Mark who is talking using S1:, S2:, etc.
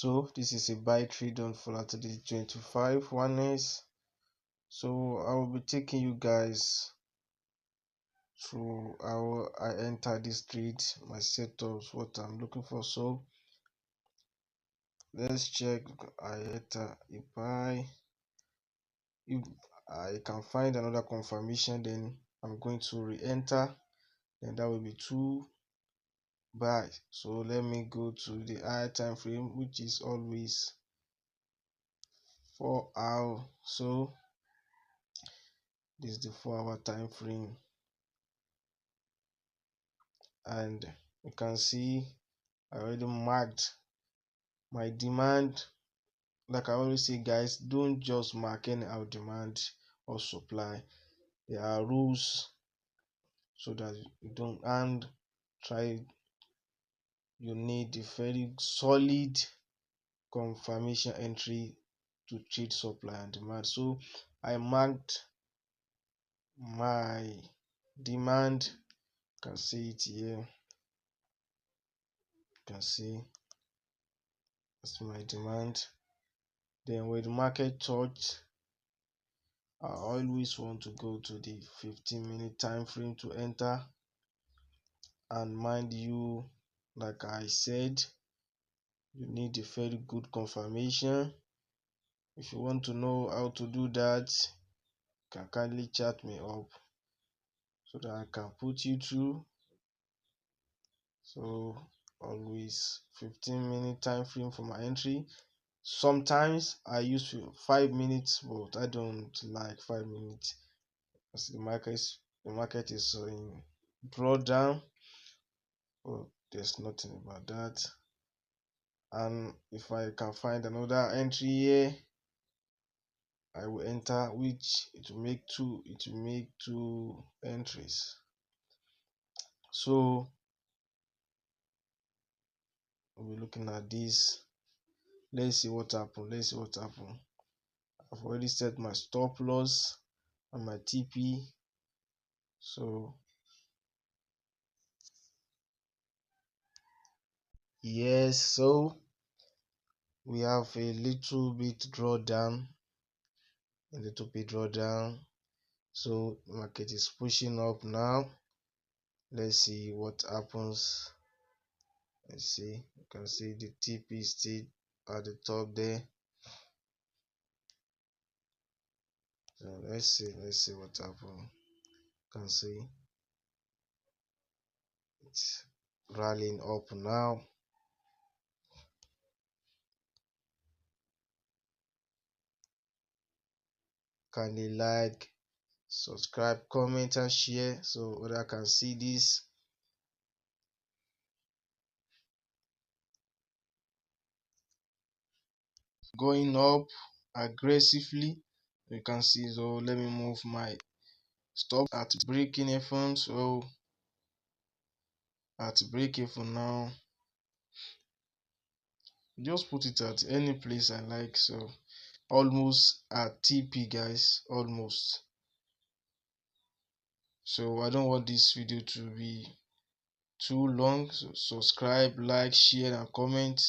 S1: So this is a buy trade on Volatility 25 1s. So I will be taking you guys through how I enter this trade, my setups, what I'm looking for. So let's check. I enter a buy. If I can find another confirmation, then I'm going to re-enter, then that will be 2 buys. So let me go to the higher time frame, which is always 4 hours. So this is the 4-hour time frame, and you can see I already marked my demand. Like I always say, guys, don't just mark any out demand or supply. There are rules so that you don't, and try, you need a very solid confirmation entry to trade supply and demand. So I marked my demand. You can see it here. You can see that's my demand. Then with market touch, I always want to go to the 15-minute time frame to enter. And mind you, like I said, you need a very good confirmation. If you want to know how to do that, you can kindly chat me up so that I can put you through. So always 15-minute time frame for my entry. Sometimes I use 5 minutes, but I don't like 5 minutes as the market is in drawdown. But there's nothing about that. And if I can find another entry here, I will enter, which it will make two entries. So we'll be looking at this. Let's see what happened. I've already set my stop loss and my TP. So yes, so we have a little bit drawdown. So the market is pushing up now. Let's see what happens. Let's see. You can see the TP still at the top there. So let's see what happens. You can see it's rallying up now. Kindly like, subscribe, comment, and share so others can see this. Going up aggressively, you can see. So let me move my stop at breaking even. So at break even now, just put it at any place I like. So almost at TP, guys, almost. So I don't want this video to be too long. So subscribe, like, share, and comment.